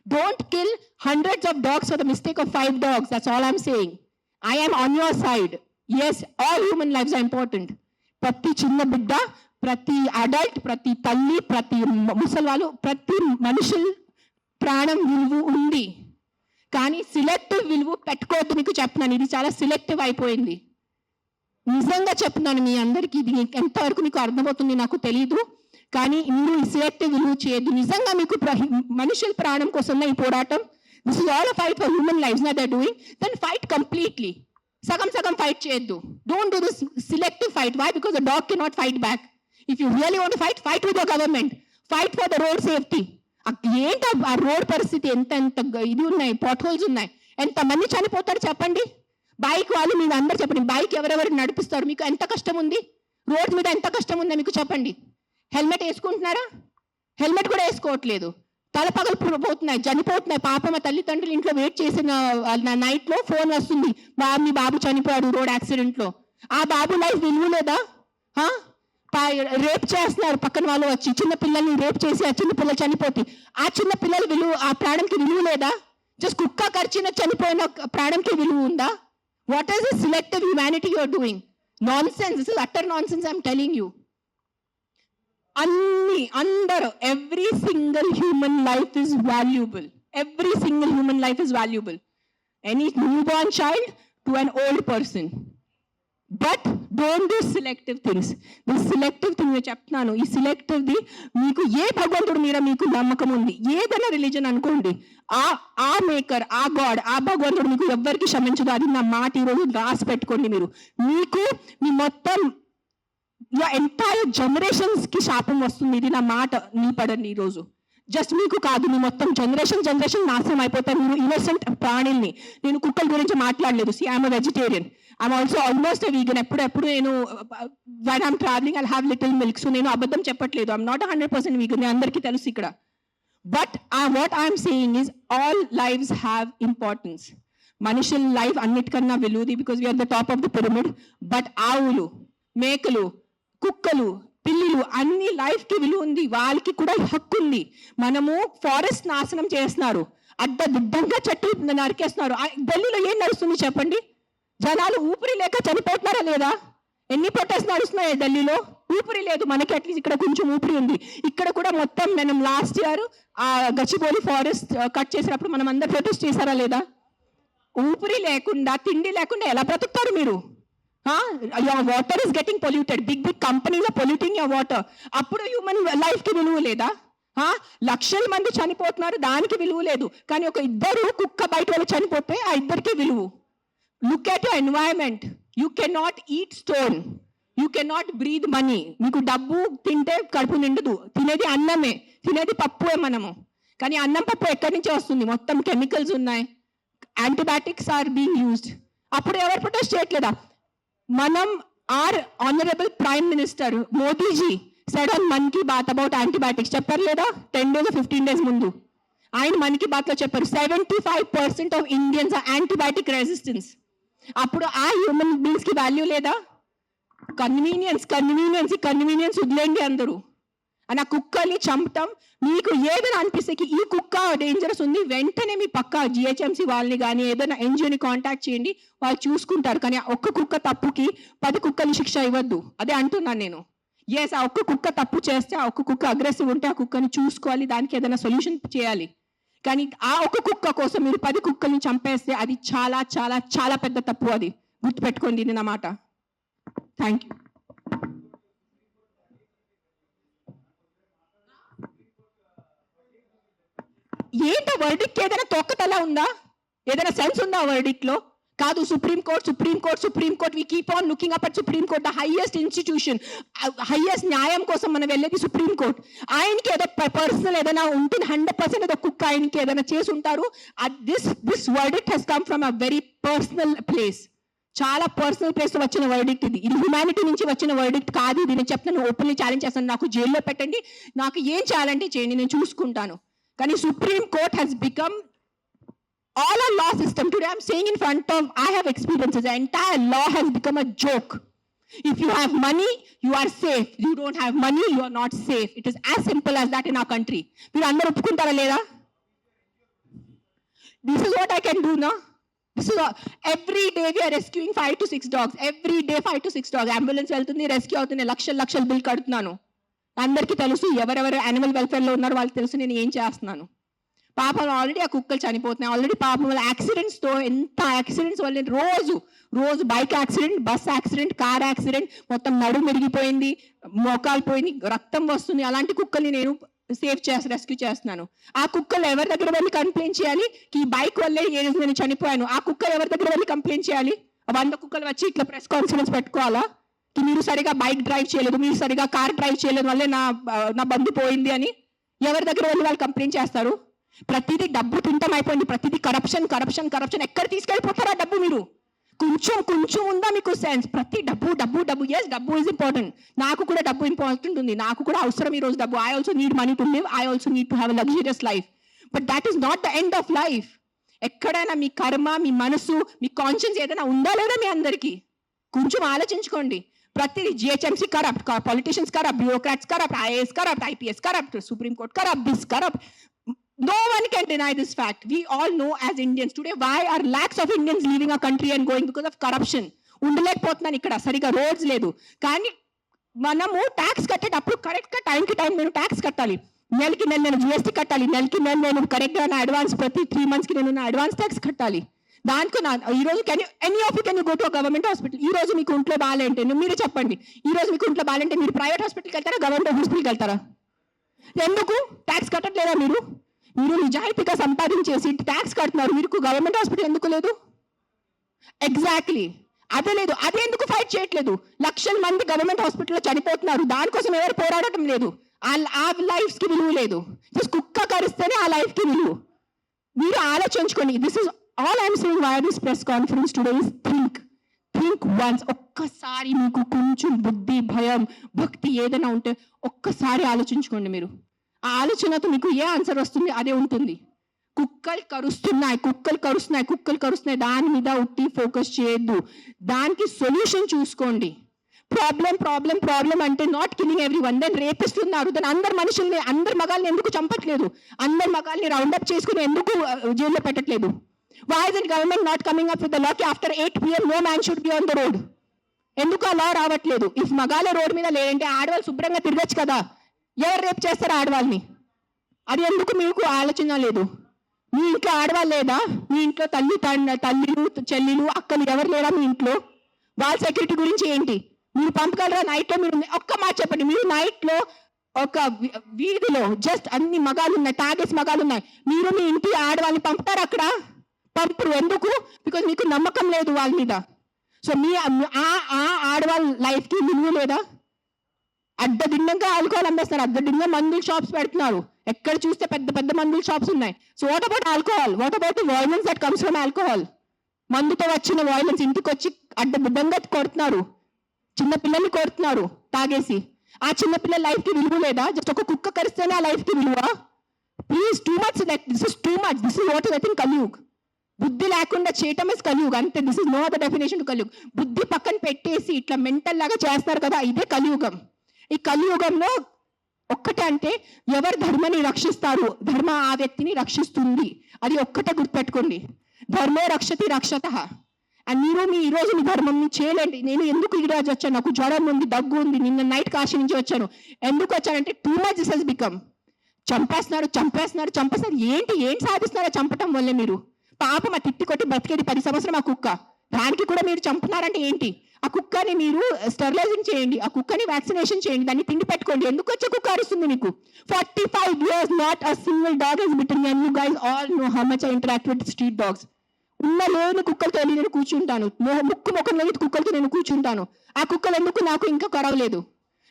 Don't kill hundreds of dogs for the mistake of 5 dogs. That's all I'm saying. I am on your side. Yes, all human lives are important. ప్రతి చిన్న బిడ్డ, ప్రతి అడల్ట్, ప్రతి తల్లి, ప్రతి ముసలివాళ్ళు, ప్రతి మనుషుల ప్రాణం విలువ ఉంది. కానీ సిలెక్టివ్ విలువ పెట్టుకోవద్దు. మీకు చెప్తున్నాను, ఇది చాలా సిలెక్టివ్ అయిపోయింది. నిజంగా చెప్తున్నాను మీ అందరికీ. ఇది ఎంతవరకు మీకు అర్థమవుతుంది నాకు తెలీదు, కానీ మీరు ఈ సిలెక్టివ్ విలువ చేయొద్దు. నిజంగా మీకు మనుషుల ప్రాణం కోసం ఈ పోరాటం, this is all a fight for human lives నా they doing, then fight completely. సగం ఫైట్ చేయొద్దు. Don't do this selective fight. Why? Because the dog cannot fight back. If you really want fight, fight with the government, fight for the road safety. ఏంటి ఆ road పరిస్థితి? ఎంత ఇది ఉన్నాయి, pot holes ఉన్నాయి, ఎంతమంది చనిపోతారు చెప్పండి. బైక్ వాళ్ళు మీరు అందరు చెప్పండి, బైక్ ఎవరెవరు నడిపిస్తారు? మీకు ఎంత కష్టం ఉంది? రోడ్ మీద ఎంత కష్టం ఉందో మీకు చెప్పండి. హెల్మెట్ వేసుకుంటున్నారా? హెల్మెట్ కూడా వేసుకోవట్లేదు. తల పగలు పోతున్నాయి, చనిపోతున్నాయి. పాప మా తల్లిదండ్రులు ఇంట్లో వెయిట్ చేసిన నైట్ లో ఫోన్ వస్తుంది, మీ బాబు చనిపోయాడు రోడ్ యాక్సిడెంట్ లో. ఆ బాబు లైఫ్ విలువ లేదా? రేప్ చేస్తున్నారు పక్కన వాళ్ళు వచ్చి, చిన్న పిల్లల్ని రేప్ చేసి ఆ చిన్న పిల్లలు చనిపోతే ఆ చిన్న పిల్లల విలువ, ఆ ప్రాణంకి విలువ లేదా? జస్ట్ కుక్క కరిచిన చనిపోయిన ప్రాణంకి విలువ ఉందా? What is the selective humanity you are doing? Nonsense. This is utter nonsense. I'm telling you. అందరూ, every single human life is valuable. Every single human life is valuable. Any newborn child to an old person. But don't do selective things. This selective thing నేను చెప్తున్నాను, ఈ selective the మీకు ఏ భగవంతుడి మీద మీకు నమ్మకం ఉంది, ఏదైనా రిలీజన్ అనుకోండి, ఆ మేకర్, ఆ గాడ్, ఆ భగవంతుడు మీకు ఎవ్వరికి క్షమించదు. అది నా మాట ఈరోజు రాసి పెట్టుకోండి. మీకు మీ మొత్తం ఎంటైర్ జనరేషన్స్ కి శాపం వస్తుంది. ఇది నా మాట, నీ పడండి ఈరోజు. జస్ట్ మీకు కాదు, మీ మొత్తం జనరేషన్ నాశనం అయిపోతారు. మీరు ఇన్నోసెంట్ ప్రాణుల్ని. నేను కుక్కల గురించి మాట్లాడలేదు. See I'm vegetarian, I'm also almost vegan. ఎప్పుడు నేను when I'm traveling I'll have little milk. So నేను అబద్ధం చెప్పట్లేదు. ఐఎమ్ నాట్ 100% వీగన్, అందరికీ తెలుసు ఇక్కడ. But what I'm saying is all lives have importance. మనుషుల లైఫ్ అన్నిటికన్నా విలువది, because we're the top of the pyramid. But ఆవులు, మేకలు, కుక్కలు, పిల్లులు అన్ని లైఫ్ కి విలువ ఉంది, వాళ్ళకి కూడా హక్కు ఉంది. మనము ఫారెస్ట్ నాశనం చేస్తున్నారు, అడ్డదిడ్డంగా చెట్టు నరికేస్తున్నారు. ఢిల్లీలో ఏం నడుస్తుంది చెప్పండి? జనాలు ఊపిరి లేక చనిపోతున్నారా లేదా? ఎన్ని ప్రొటెస్ట్ నడుస్తున్నాయి ఢిల్లీలో? ఊపిరి లేదు. మనకి అట్లీస్ట్ ఇక్కడ కొంచెం ఊపిరి ఉంది. ఇక్కడ కూడా మొత్తం మనం లాస్ట్ ఇయర్ ఆ గచ్చిబౌలి ఫారెస్ట్ కట్ చేసినప్పుడు మనం అందరు ప్రొటెస్ట్ చేశారా లేదా? ఊపిరి లేకుండా, తిండి లేకుండా ఎలా బ్రతుకుతారు మీరు? Your water is getting polluted, big big companies are polluting your water. అప్పుడు హ్యూమన్ లైఫ్ కి విలువ లేదా? లక్షల మంది చనిపోతున్నారు, దానికి విలువ లేదు. కానీ ఒక ఇద్దరు కుక్క బయట వాళ్ళు చనిపోతే ఆ ఇద్దరికి విలువ. Look at your environment. You can not eat stone, you can not breathe money. మీకు డబ్బు తింటే కడుపు నిండదు, తినేది అన్నమే, తినేది పప్పుే మనము. కానీ అన్నం పప్పు ఎక్కడి నుంచి వస్తుంది? మొత్తం కెమికల్స్ ఉన్నాయి, యాంటీబయాటిక్స్ ఆర్ బీయింగ్ యూజ్డ్. అప్పుడు ఎవరు ప్రొటెస్ట్ చేయట్లేదా? మనం our honourable prime minister Modiji said on Mann Ki Baat about antibiotics, చెప్పారు లేదా? 10 days 15 days ముందు ఆయన మన్ కీ బాత్ లో చెప్పారు 75% of Indians are antibiotic resistance. అప్పుడు ఆ హ్యూమన్ బీయింగ్స్ కి వాల్యూ లేదా? కన్వీనియన్స్ వదిలేండి అందరూ. అని ఆ కుక్కల్ని చంపటం మీకు ఏదైనా అనిపిస్తే ఈ కుక్క డేంజరస్ ఉంది, వెంటనే మీ పక్క జిహెచ్ఎంసీ వాళ్ళని కానీ ఏదైనా ఎన్జిఓని కాంటాక్ట్ చేయండి, వాళ్ళు చూసుకుంటారు. కానీ ఒక్క కుక్క తప్పుకి 10 కుక్కలు శిక్ష ఇవ్వద్దు. అదే అంటున్నాను నేను. ఎస్, ఆ ఒక్క కుక్క తప్పు చేస్తే, ఆ ఒక్క కుక్క అగ్రెసివ్ ఉంటే ఆ కుక్కని చూసుకోవాలి, దానికి ఏదైనా సొల్యూషన్ చేయాలి. కానీ ఆ ఒక్క కుక్క కోసం మీరు 10 కుక్కల్ని చంపేస్తే అది చాలా చాలా చాలా పెద్ద తప్పు. అది గుర్తుపెట్టుకోండి ఇది నా మాట. Thank you. ఏంటో వర్డిక్ట్ ఏదైనా తొక్కతలా ఉందా? ఏదైనా సెన్స్ ఉందా వర్డిక్ట్ లో? కాదు, Supreme Court we keep on looking up at Supreme Court, the highest institution, highest న్యాయం కోసం మనం వెళ్ళేది సుప్రీం కోర్ట్. ఆయనకి ఏదో పర్సనల్ ఏదైనా ఉంటుంది, 100% ఏదో కుక్క ఆయనకి ఏదైనా చేసి ఉంటారు. This verdict has come from a very personal place, చాలా పర్సనల్ ప్లేస్ లో వచ్చిన వర్డిక్ట్ ఇది. ఇది హ్యుమానిటీ నుంచి వచ్చిన వర్డిక్ట్ కాదు. ఇది నేను చెప్తాను, ఓపెన్లీ ఛాలెంజ్ చేస్తాను. నాకు జైల్లో పెట్టండి, నాకు ఏం చేయాలంటే చేయండి, నేను చూసుకుంటాను. కానీ Supreme Court has become all our law system. Today I'm saying in front of, I have experiences, the entire law has become a joke. If you have money, you are safe. You don't have money, you are not safe. It is as simple as that in our country. మీరు అందరూ ఒప్పుకుంటారా లేదా? This is what I can do now. This is every day we are rescuing 5 to 6 dogs. Every day 5 to 6 dogs. Ambulance వెళ్తుంది, rescue అవుతుంది, లక్షల bill కడుతున్నాను. అందరికీ తెలుసు, ఎవరెవరు యానిమల్ వెల్ఫేర్లో ఉన్నారో వాళ్ళకి తెలుసు నేను ఏం చేస్తున్నాను. పాపం ఆల్రెడీ ఆ కుక్కలు చనిపోతున్నాయి. ఆల్రెడీ పాపం వాళ్ళ యాక్సిడెంట్స్తో, ఎంత యాక్సిడెంట్స్ వల్ల రోజు bike accident, bus accident, car accident, మొత్తం నడుము మెరిగిపోయింది, మోకాలు పోయింది, రక్తం వస్తుంది. అలాంటి కుక్కల్ని నేను రెస్క్యూ చేస్తున్నాను. ఆ కుక్కలు ఎవరి దగ్గర వెళ్ళి కంప్లైంట్ చేయాలి? ఈ బైక్ వల్లే నేను చనిపోయాను. ఆ కుక్కలు ఎవరి దగ్గర వెళ్ళి కంప్లైంట్ చేయాలి? 100 కుక్కలు వచ్చి ఇట్లా ప్రెస్ కాన్ఫరెన్స్ పెట్టుకోవాలా? మీరు సరిగా బైక్ డ్రైవ్ చేయలేదు, మీరు సరిగా కార్ డ్రైవ్ చేయలేదు వల్లే నా బంధు పోయింది అని ఎవరి దగ్గర వెళ్ళి వాళ్ళు కంప్లైంట్ చేస్తారు? ప్రతిదీ డబ్బు తింటం అయిపోయింది, ప్రతిదీ కరప్షన్. ఎక్కడ తీసుకెళ్ళిపోతారా డబ్బు? మీరు కొంచెం ఉందా మీకు సెన్స్? ప్రతి డబ్బు. ఎస్, డబ్బు ఈజ్ ఇంపార్టెంట్. నాకు కూడా డబ్బు ఇంపార్టెంట్ ఉంది, నాకు కూడా అవసరం ఈ రోజు డబ్బు. I also need money to live, I also need to have a luxurious life. But that is not the end of life. ఎక్కడైనా మీ కర్మ, మీ మనసు, మీ కాన్షియన్స్ ఏదైనా ఉందా లేదా మీ అందరికీ? కొంచెం ఆలోచించుకోండి. ప్రతిదీ GHMC corrupt, politicians corrupt, bureaucrats corrupt, IAS corrupt, IPS corrupt, supreme court corrupt, this corrupt. No one can deny this fact. We all know as Indians today why are lakhs of Indians leaving our country and going because of corruption. ఉండలేకపోతున్నాను ఇక్కడ, సరిగా roads లేదు. కానీ మనము tax కట్టేటప్పుడు కరెక్ట్గా టైంకి నేను tax కట్టాలి. నెలకి నేను జిఎస్టీ కట్టాలి, నెలకి నేను కరెక్ట్గా నా అడ్వాన్స్ ప్రతి 3 monthsకి నేను నా అడ్వాన్స్ ట్యాక్స్ కట్టాలి. దానికి ఈ రోజు any of you can you go to government hospital. ఈ రోజు మీకు ఇంట్లో బాగాలంటే మీరు చెప్పండి, ఈ రోజు మీకు ఇంట్లో బాగాలంటే మీరు ప్రైవేట్ హాస్పిటల్కి వెళ్తారా, గవర్నమెంట్ హాస్పిటల్కి వెళ్తారా? ఎందుకు ట్యాక్స్ కట్టట్లేదా మీరు? మీరు నిజాయితీగా సంపాదించేసి ట్యాక్స్ కడుతున్నారు, మీరు గవర్నమెంట్ హాస్పిటల్ ఎందుకు లేదు? ఎగ్జాక్ట్లీ అదే లేదు. అదే ఎందుకు ఫైట్ చేయట్లేదు? లక్షల మంది గవర్నమెంట్ హాస్పిటల్లో చనిపోతున్నారు, దానికోసం ఎవరు పోరాడటం లేదు. ఆ లైఫ్స్ కి విలువ లేదు. కుక్క కరిస్తేనే ఆ లైఫ్ కి విలువ. మీరు ఆలోచించుకోండి. This is all I'm saying why this press conference today is think once. ఒక్కసారి మీకు కొంచెం బుద్ధి, భయం, భక్తి ఏదైనా ఉంటే ఒక్కసారి ఆలోచించుకోండి. మీరు ఆ ఆలోచనతో మీకు ఏ ఆన్సర్ వస్తుంది అదే ఉంటుంది. కుక్కలు కరుస్తున్నాయి, దాని మీద ఉట్టి ఫోకస్ చేయొద్దు. దానికి సొల్యూషన్ చూసుకోండి. ప్రాబ్లం అంటే not killing everyone. Then rapist ఉన్నారు, దెన్ అందరు మనుషుల్ని, అందరు మగాల్ని ఎందుకు చంపట్లేదు? అందరు మగాల్ని రౌండప్ చేసుకుని ఎందుకు జైల్లో పెట్టట్లేదు? Why is it government not coming up with the law కి after 8 PM no man should be on the road? ఎందుకు ఆ లా రావట్లేదు? ఇఫ్ మగాళ్ళ రోడ్ మీద లేదంటే ఆడవాళ్ళు శుభ్రంగా తిరగచ్చు కదా. ఎవరు రేపు చేస్తారు ఆడవాళ్ళని? అది ఎందుకు మీకు ఆలోచన లేదు? మీ ఇంట్లో ఆడవాళ్ళు లేదా? మీ ఇంట్లో తల్లిలు చెల్లిలు అక్కలు ఎవరు లేరా మీ ఇంట్లో? వాళ్ళ సెక్యూరిటీ గురించి ఏంటి? మీరు పంపగలరా నైట్లో? మీరు ఒక్క మాట చెప్పండి, మీరు నైట్లో ఒక వీధిలో జస్ట్ అన్ని మగాలు ఉన్నాయి, తాగేసి మగాలు ఉన్నాయి, మీరు మీ ఇంటి ఆడవాళ్ళని పంపుతారు అక్కడ? పంపరు. ఎందుకు? బికాజ్ మీకు నమ్మకం లేదు వాళ్ళ మీద. సో మీ ఆడవాళ్ళ లైఫ్కి విలువ లేదా? అడ్డదిన్నంగా ఆల్కహాల్ అమ్మేస్తారు, అడ్డదిన్నంగా మందుల షాప్స్ పెడుతున్నారు. ఎక్కడ చూస్తే పెద్ద పెద్ద మందుల షాప్స్ ఉన్నాయి. So what about alcohol? What about the violence that comes from alcohol? మందుతో వచ్చిన వైలెన్స్ ఇంటికి వచ్చి అడ్డదిడ్డంగా కొడుతున్నారు, చిన్న పిల్లల్ని కొడుతున్నారు తాగేసి. ఆ చిన్న పిల్లల లైఫ్కి విలువ లేదా? జస్ట్ ఒక కుక్క కరిస్తేనే ఆ లైఫ్కి విలువ? Please, too much. This is too much. This is what is I think Kaliyug. బుద్ధి లేకుండా చేయటం ఇస్ కలియుగ్ అంతే. This is no other definition to Kaliyug. బుద్ధి పక్కన పెట్టేసి ఇట్లా మెంటల్ లాగా చేస్తారు కదా, ఇదే కలియుగం. ఈ కలియుగంలో ఒక్కటే అంటే ఎవరు ధర్మాన్ని రక్షిస్తారు, ధర్మ ఆ వ్యక్తిని రక్షిస్తుంది. అది ఒక్కటే గుర్తుపెట్టుకోండి. ధర్మో రక్షతి రక్షత. అండ్ మీరు ఈ రోజు మీ ధర్మం చేయలేండి. నేను ఎందుకు ఈ రోజు వచ్చాను? నాకు జ్వరం ఉంది, దగ్గు ఉంది, నిన్న నైట్ కాశీ నుంచి వచ్చాను. ఎందుకు వచ్చానంటే too much this has become. చంపేస్తున్నారు. ఏం సాధిస్తున్నారో చంపటం వల్లే? మీరు పాపం ఆ తిట్టి కొట్టి బతికేది 10 సంవత్సరం ఆ కుక్క, దానికి కూడా మీరు చంపుతున్నారంటే ఏంటి? ఆ కుక్కని మీరు స్టెరిలైజింగ్ చేయండి, ఆ కుక్కని వ్యాక్సినేషన్ చేయండి, దాన్ని తిండి పెట్టుకోండి. ఎందుకు వచ్చే కుక్క అరుస్తుంది మీకు? 45 years not a single dog has bitten me, and you guys all know how much I interact with street dogs. లేని కుక్కలతో నేను కూర్చుంటాను, ముఖం లేని కుక్కలతో నేను కూర్చుంటాను. ఆ కుక్కలు ఎందుకు నాకు ఇంకా కరవలేదు?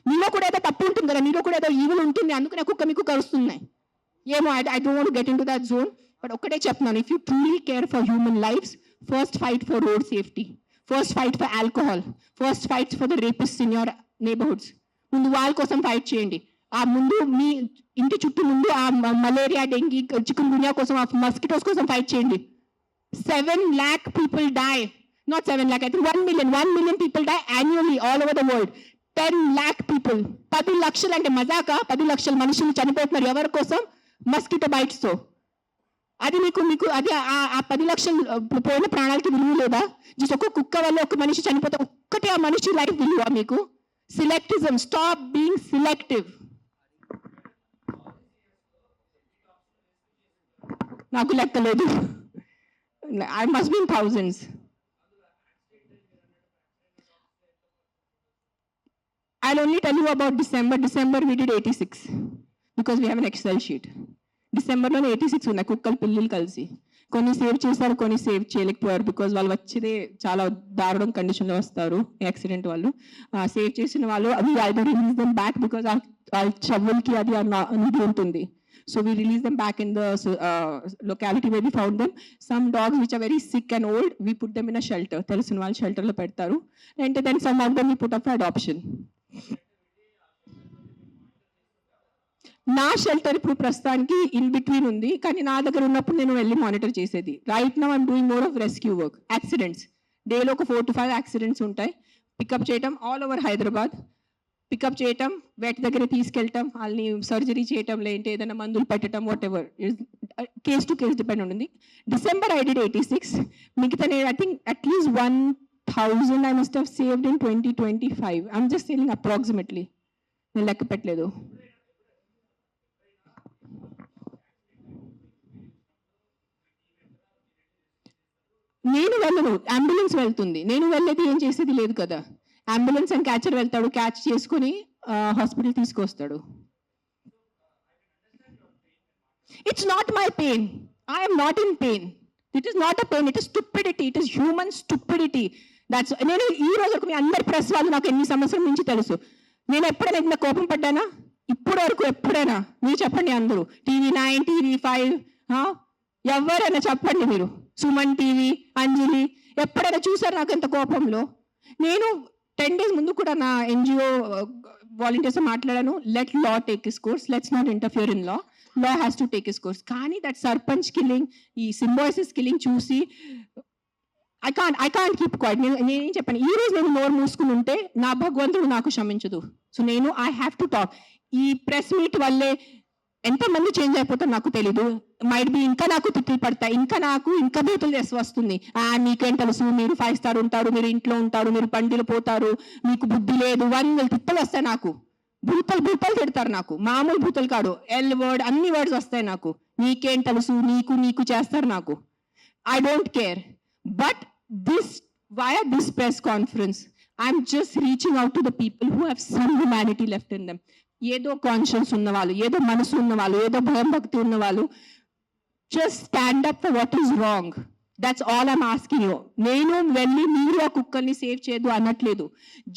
మీలో కూడా ఏదో తప్పు ఉంటుంది కదా, మీలో కూడా ఏదో ఈవులు ఉంటుంది, అందుకు నా కుక్క మీకు కరుస్తున్నాయి ఏమో. I don't want get into that zone. But ఒకటే చెప్తున్నాను, if you truly care for human lifes, first fight for road safety, first fight for alcohol, first fight for the rapist in your neighbourhoods. ముందు వాళ్ళ కోసం fight చేయండి. ఆ ముందు మీ ఇంటి చుట్టూ ముందు ఆ మలేరియా, డెంగీ, చికెన్ గున్యా కోసం, ఆ మస్కిటోస్ కోసం ఫైట్ చేయండి. 7 lakh people die, not 7 lakh, I think 1 million people die annually all over the world. 10 lakh people, 10 లక్షలు అంటే మజాకా? 10 లక్షల మనుషులు చనిపోతున్నారు ఎవరి కోసం? మస్కిటో బైట్స్ తో. అది మీకు అది ఆ 10 లక్షలు పోయిన ప్రాణాలకి విలువ లేదా? జస్ట్ ఒక కుక్క వల్ల ఒక మనిషి చనిపోతే ఒక్కటే ఆ మనిషి లైఫ్ విలువ మీకు? సిలెక్టిజం, స్టాప్ బీయింగ్ సిలెక్టివ్. నాకు లెక్కలేదు. I must be in thousands. I'll only tell you about December. December we did 86 because we have an Excel sheet. December లో 86 ఉన్నాయి కుక్కలు పిల్లలు కలిసి. కొన్ని సేవ్ చేశారు, కొన్ని సేవ్ చేయలేకపోయారు బికాజ్ వాళ్ళు వచ్చేదే చాలా దారుణం కండిషన్లో వస్తారు యాక్సిడెంట్ వాళ్ళు. సేవ్ చేసిన వాళ్ళు అవి ఐదో రిలీజ్ దెమ్ బ్యాక్ బికాజ్ ఆ చెవులకి అది నిధి ఉంటుంది. So we release them back in the locality where we found them. Some dogs which are very sick and old, we put them in a shelter. Telusina వాళ్ళు shelter లో పెడతారు. And then some of them we put up for adoption. నా shelter ఇప్పుడు ప్రస్తుతానికి in between ఉంది, కానీ నా దగ్గర ఉన్నప్పుడు నేను వెళ్ళి మానిటర్ చేసేది. Right now I'm doing more of rescue work. Accidents డేలో ఒక 4 to 5 యాక్సిడెంట్స్ ఉంటాయి. పికప్ చేయటం ఆల్ ఓవర్ హైదరాబాద్, పికప్ చేయటం, వెట్ దగ్గర తీసుకెళ్ళటం, వాళ్ళని సర్జరీ చేయటం, లేదంటే ఏదైనా మందులు పెట్టడం, whatever case to case depend ఉంటుంది. December I did 86. మిగతా నేను ఐ థింక్ అట్లీస్ట్ 1000 I must have saved in 2025. I'm just saying approximately, నేను లెక్క పెట్టలేదు. నేను వెళ్ళను, అంబులెన్స్ వెళ్తుంది. నేను వెళ్ళేది ఏం చేసేది లేదు కదా. అంబులెన్స్ అండ్ క్యాచర్ వెళ్తాడు, క్యాచ్ చేసుకుని హాస్పిటల్ తీసుకొస్తాడు. It's not my pain. I'm not in pain. It is not a pain, it is stupidity. It is human stupidity. That's నేను ఈ రోజు వరకు మీ అందరి ప్రెస్ వాళ్ళు నాకు ఎన్ని సంవత్సరం నుంచి తెలుసు. నేను ఎప్పుడైనా ఇంత కోపం పడ్డానా? ఇప్పుడు వరకు ఎప్పుడైనా? మీరు చెప్పండి అందరూ. TV9, TV5 ఎవరైనా చెప్పండి మీరు. సుమన్ టీవీ, అంజలి ఎప్పుడైనా చూసారు నాకు ఎంత కోపంలో? నేను 10 days ముందు కూడా నా NGO వాలంటీర్స్ మాట్లాడాను. Let law take his course, let's not interfere in law, law has to take his course. కానీ దట్ సర్పంచ్ కిల్లింగ్, ఈ సింబాయిసిస్ కిల్లింగ్ చూసి ఐ కాంట్ కీప్ క్వైట్. నేనేం చెప్పాను, ఈ రోజు నేను నోరు మూసుకుని ఉంటే నా భగవంతుడు నాకు క్షమించదు. సో నేను ఐ హ్యావ్ టు టాక్. ఈ ప్రెస్ మీట్ వల్లే ఎంతమంది చేంజ్ అయిపోతారు నాకు తెలీదు. మైట్ బి ఇంకా నాకు తిట్లు పడతాయి, ఇంకా బూతులు చేసి వస్తుంది. మీకేం తెలుసు, మీరు 5 స్టార్ ఉంటారు, మీరు ఇంట్లో ఉంటారు, మీరు బండిలు పోతారు, మీకు బుద్ధి లేదు, 100 తిప్పలు వస్తాయి నాకు. భూతలు తిడతారు నాకు, మామూలు భూతలు కాదు, ఎల్ వర్డ్ అన్ని వర్డ్స్ వస్తాయి నాకు. నీకేం తెలుసు, నీకు చేస్తారు నాకు. I don't care. But via this press conference, I'm just reaching out to the people who have some humanity left in them. ఏదో కాన్షియన్స్ ఉన్నవాళ్ళు, ఏదో మనసు ఉన్నవాళ్ళు, ఏదో భయం భక్తి ఉన్నవాళ్ళు, just stand up for what is wrong. That's all I'm asking you. నేను వెళ్ళి మీరు ఆ కుక్కల్ని సేవ్ చేయదు అనట్లేదు.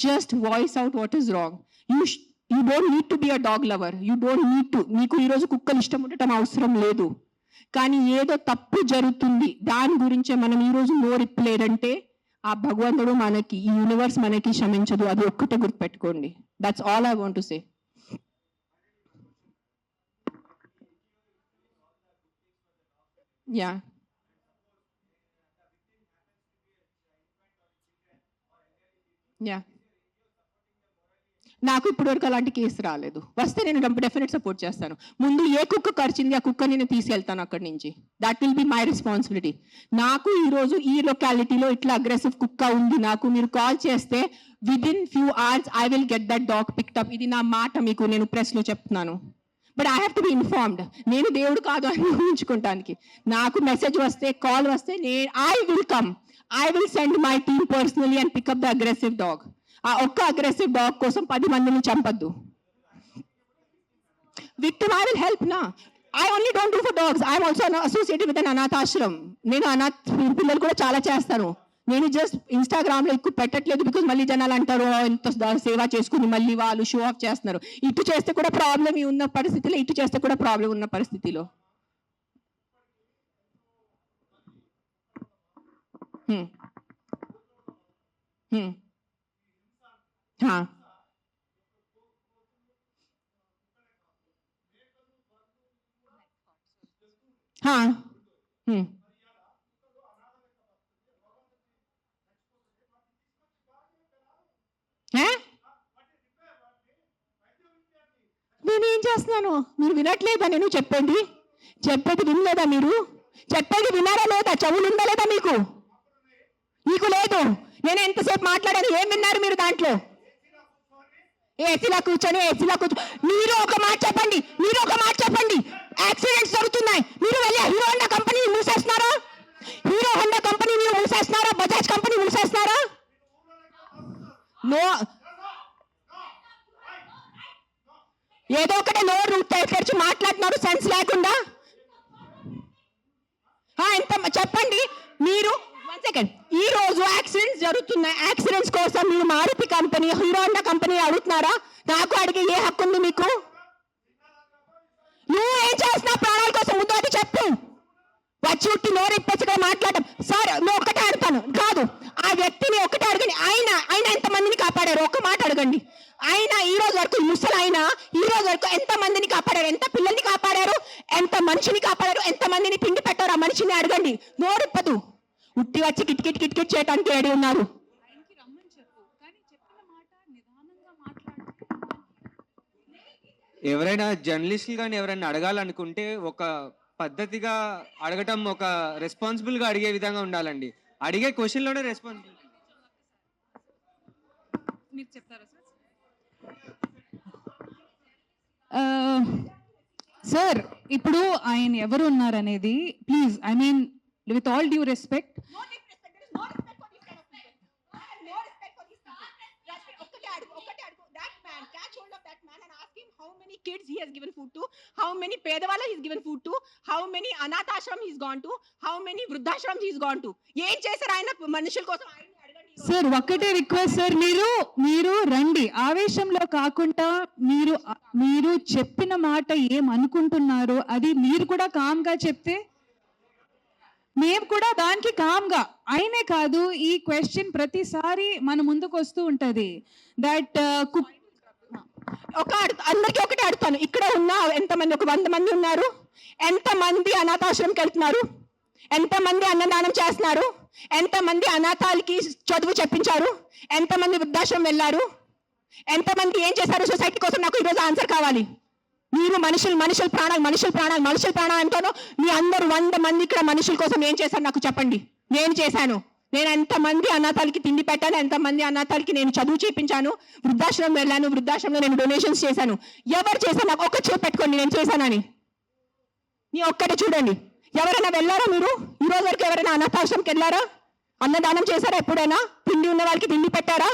Just voice out what is wrong. You don't need to be a dog lover. You don't need to. మీకు ఈరోజు కుక్కలు ఇష్టం ఉండటం అవసరం లేదు. కానీ ఏదో తప్పు జరుగుతుంది, దాని గురించే మనం ఈరోజు నోరిప్పలేదంటే ఆ భగవంతుడు మనకి, ఈ యూనివర్స్ మనకి క్షమించదు. అది ఒక్కటే గుర్తుపెట్టుకోండి. That's all I want to say. Yeah, yeah, నాకు ఇప్పటివరకు అలాంటి కేసు రాలేదు. వస్తే నేను డెఫినెట్ సపోర్ట్ చేస్తాను. ముందు ఏ కుక్క కరిచింది ఆ కుక్క నేను తీసుకెళ్తాను అక్కడి నుంచి. That will be my responsibility. నాకు ఈరోజు ఈ లొకాలిటీలో ఇట్లా అగ్రెసివ్ కుక్క ఉంది, నాకు మీరు కాల్ చేస్తే within few hours I will get that dog picked up. ఇది నా మాట మీకు నేను ప్రెస్లో చెప్తున్నాను. But I have to be informed. నేను దేవుడు కాదు అని ఊహించుకోవటానికి. నాకు మెసేజ్ వస్తే, కాల్ వస్తే I will come. I will send my team personally and pick up the aggressive dog. ఆ ఒక్క అగ్రెసివ్ డాగ్ కోసం 10 మందిని చంపద్దు. విక్టిమ్ ఐ విల్ హెల్ప్ నా. I only don't do for dogs. I'm also associated with an అనాథాశ్రమం. నేను అనాథ పిల్లలు కూడా చాలా చేస్తాను. నేను జస్ట్ ఇన్స్టాగ్రామ్ లో ఎక్కువ పెట్టట్లేదు, బికాజ్ మళ్ళీ జనాలు అంటారు ఎంత సేవ చేసుకుని మళ్ళీ వాళ్ళు షో ఆఫ్ చేస్తున్నారు. ఇటు చేస్తే కూడా ప్రాబ్లం ఉన్న పరిస్థితిలో, ఇటు చేస్తే కూడా ప్రాబ్లం ఉన్న పరిస్థితిలో. हाँ, हाँ, నేనేం చేస్తున్నాను? మీరు వినట్లేదా? నేను చెప్పేది వినలేదా? మీరు చెప్పేది వినారా లేదా? చెవులు ఉందా లేదా మీకు? లేదు. నేను ఎంతసేపు మాట్లాడాను, ఏం విన్నారు మీరు దాంట్లో? ఏసీలో కూర్చొని మీరు ఒక మాట చెప్పండి. యాక్సిడెంట్స్ జరుగుతున్నాయి, మీరు వెళ్ళి హీరో హోండా కంపెనీ మూసేస్తున్నారా? బజాజ్ కంపెనీ మూసేస్తున్నారా? నో, ఏదో ఒకటే నోరు తెరిచి మాట్లాడుతున్నారు సెన్స్ లేకుండా. ఎంత చెప్పండి మీరు. 1 సెకండ్. ఈ రోజు యాక్సిడెంట్స్ జరుగుతున్నాయి. యాక్సిడెంట్స్ కోసం మీరు Maruti company, Hero Honda company అడుగుతున్నారా? నాకు అడిగే ఏ హక్కు ఉంది మీకు? నువ్వు ఏం చేస్తున్నావు ప్రాణాల కోసం? ముందు అది చెప్పు. వచ్చి ఉట్టి నోరు ఇప్పచ్చిగా మాట్లాడటం. సార్ నువ్వు ఒకటే అడుగుతాను కాదు, ఆ వ్యక్తిని ఒకటే అడగండి. ఆయన ఎంతమందిని కాపాడారు? ఒక్క మాట అడగండి. ఆయన ఈ రోజు వరకు, ముసలైనా ఈ రోజు వరకు ఎంత మందిని కాపాడారు? ఎంత పిల్లల్ని కాపాడారు? ఎంత మనిషిని కాపాడారు? ఎంత మందిని తిండి పెట్టారు? ఆ మనిషిని అడగండి. నోరిప్పదు. ఉట్టి వచ్చి కిట్ చేయడానికి రెడీ ఉన్నారు. ఎవరైనా జర్నలిస్టులు కానీ ఎవరైనా అడగాలనుకుంటే ఒక పద్ధతిగా అడగటం, ఒక రెస్పాన్సిబుల్గా అడిగే విధంగా ఉండాలండి. అడిగే క్వశ్చన్లోనే రెస్పాన్సిబుల్. మీరు చెప్తారా సార్? ఇప్పుడు ఆయన ఎవరు ఉన్నారనేది please, I mean with all due respect, how many kids he has given food to, how many pedavalla he's given food to, how many anath ashram he's gone to, how many vruddhashrams he's gone to. ఏం చేశారు ఆయన మనుషుల కోసం? Sir ఒక్కటే request sir, మీరు రండి, ఆవేశంలో కాకుండా మీరు చెప్పిన మాట ఏం అనుకుంటున్నారో అది మీరు కూడా కామ్ గా చెప్తే మేము కూడా దానికి కామ్ గా. అయినే కాదు, ఈ క్వశ్చన్ ప్రతిసారి మన ముందుకు వస్తూ ఉంటది. దట్ అందరికీ ఒకటే అడుగుతాను. ఇక్కడ ఉన్న ఎంతమంది, ఒక 100 మంది ఉన్నారు. ఎంతమంది అనాథాశ్రమంకి వెళ్తున్నారు? ఎంతమంది అన్నదానం చేస్తున్నారు? ఎంతమంది అనాథాలకి చదువు చెప్పించారు? ఎంతమంది వృద్ధాశ్రమం వెళ్ళారు? ఎంతమంది ఏం చేశారు సొసైటీ కోసం? నాకు ఈరోజు ఆన్సర్ కావాలి. మీరు మనుషుల ప్రాణాలు అంటాను. మీ అందరూ 100 మంది ఇక్కడ మనుషుల కోసం ఏం చేశారు నాకు చెప్పండి. నేను చేశాను. నేను ఎంతమంది అనాథాలకి తిండి పెట్టాను, ఎంతమంది అనాథాలకి నేను చదువు చేయించాను, వృద్ధాశ్రమం వెళ్ళాను, వృద్ధాశ్రమంలో నేను డొనేషన్స్ చేశాను. ఎవరు చేశాను? నాకు ఒక్క చేయి పెట్టుకోండి నేను చేశానని. నీ ఒక్కటే చూడండి. ఎవరైనా వెళ్ళారా మీరు? ఈ రోజు వరకు ఎవరైనా అనాథాశ్రమంకి వెళ్ళారా? అన్నదానం చేశారా ఎప్పుడైనా? తిండి ఉన్న వాళ్ళకి తిండి పెట్టారా?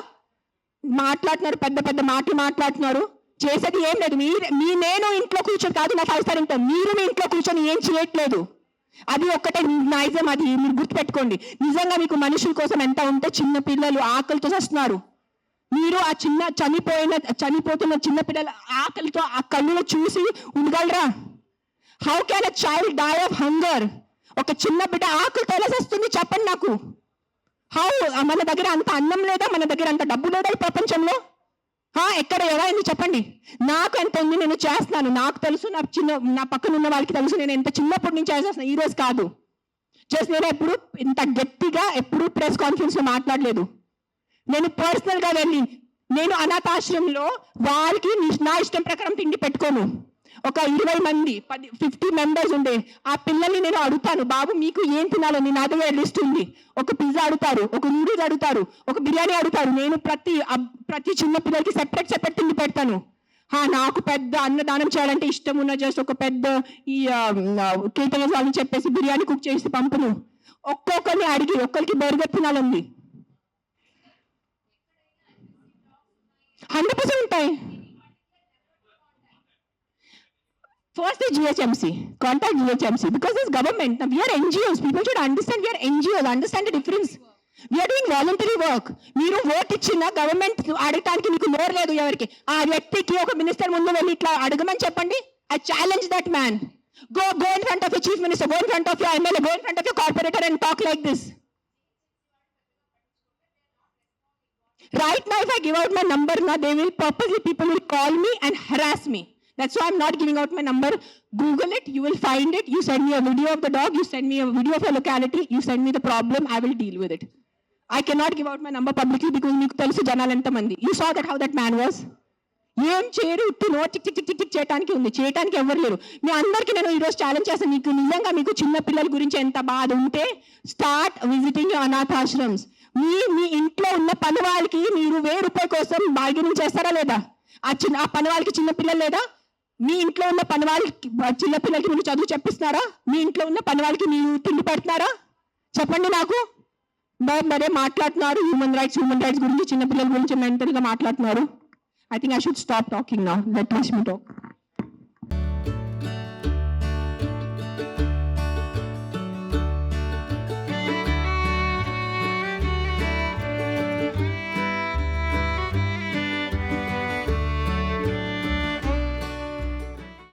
మాట్లాడుతున్నారు, పెద్ద పెద్ద మాటలు మాట్లాడుతున్నారు. చేసేది ఏం లేదు. నేను ఇంట్లో కూర్చొని కాదు, నా 5 స్టార్ ఇంట్లో మీరు మీ ఇంట్లో కూర్చొని ఏం చేయట్లేదు. అది ఒక్కటే నైజం. అది మీరు గుర్తుపెట్టుకోండి. నిజంగా మీకు మనుషుల కోసం ఎంత ఉంటే, చిన్న పిల్లలు ఆకలితో వస్తున్నారు. మీరు ఆ చనిపోతున్న చిన్న పిల్లల ఆకలితో ఆ కళ్ళులో చూసి ఉండగలరా? How can a child die of hunger? ఒక చిన్న బిడ్డ ఆకలితో ఎలా వస్తుంది చెప్పండి నాకు. హౌ? మన దగ్గర అంత అన్నం లేదా? మన దగ్గర అంత డబ్బు లేదా ఈ ప్రపంచంలో? ఎక్కడ ఎవరైంది చెప్పండి. నాకు ఎంత ఉంది, నేను చేస్తున్నాను. నాకు తెలుసు, నా పక్కన ఉన్న వాళ్ళకి తెలుసు. నేను ఎంత చిన్నప్పటి నుంచి చేస్తున్నాను, ఈ రోజు కాదు. జస్ట్ నేను ఎప్పుడు ఇంత గట్టిగా ఎప్పుడు ప్రెస్ కాన్ఫరెన్స్ లో మాట్లాడలేదు. నేను పర్సనల్ గా వెళ్ళి నేను అనాథాశ్రమంలో వాళ్ళకి నా ఇష్టం ప్రకారం తిండి పెట్టుకోను. ఒక 20 మంది 50 మెంబర్స్ ఉండే ఆ పిల్లల్ని నేను అడుగుతాను, బాబు మీకు ఏం తినాలని? నా దగ్గర లిస్ట్ ఉంది. ఒక పిజ్జా అడుగుతారు, ఒక నూడిల్స్ అడుగుతారు, ఒక బిర్యానీ అడుగుతారు. నేను ప్రతి చిన్న పిల్లలకి సెపరేట్ తిండి పెడతాను. నాకు పెద్ద అన్నదానం చేయాలంటే ఇష్టం ఉన్న జస్ట్ ఒక పెద్ద ఈ కేటరింగ్ వాళ్ళని చెప్పేసి బిర్యానీ కుక్ చేసి పంపును. ఒక్కొక్కరిని అడిగి ఒక్కరికి బర్గర్ తినాలండి. 100% ఉంటాయి. First is GHMC. Contact GHMC because it's government. Now, we are NGOs. People should understand we are NGOs. Understand the difference. We are doing voluntary work. మీరు ఓట్ ఇచ్చిన గవర్నమెంట్ అడగటానికి మీకు నోరు లేదు. ఎవరికి ఆ వ్యక్తికి ఒక మినిస్టర్ ముందు వెళ్ళి ఇట్లా అడగమని చెప్పండి. I challenge that man. Go in front of your chief minister. Go in front of your MLA. Go in front of your corporator and talk like this. Right now, if I give out my number, now they will purposely people will call me and harass me. That's why I'm not giving out my number. Google it, you will find it. You send me a video of the dog, you send me a video of your locality, you send me the problem, I will deal with it. I cannot give out my number publicly because meeku telusu janalu enta mandi. You saw that how that man was. ఏం చేయరు, ఉట్టి no tick tick tick tick చేయడానికి ఉంది. చేయడానికి ఎవరు లేరు. మీ అందరికీ నేను ఈరోజు ఛాలెంజ్ చేస్తాను. మీకు నిజంగా మీకు చిన్న పిల్లల గురించి ఎంత బాధ ఉంటే స్టార్ట్ విజిటింగ్ అనాథాశ్రమ్స్. మీ ఇంట్లో ఉన్న పని వాళ్ళకి మీరు ₹1000 కోసం బార్గెనింగ్ చేస్తారా లేదా? ఆ పని వాళ్ళకి చిన్న పిల్లలు లేదా? మీ ఇంట్లో ఉన్న పని వాళ్ళకి చిన్న పిల్లలకి మీరు చదువు చెప్పిస్తున్నారా? మీ ఇంట్లో ఉన్న పని వాళ్ళకి మీరు తిండి పెడుతున్నారా? చెప్పండి నాకు. మరే మాట్లాడుతున్నారు హ్యూమన్ రైట్స్ గురించి, చిన్న పిల్లల గురించి మెంటల్ గా మాట్లాడుతున్నారు. I think I should stop talking now. Let me talk.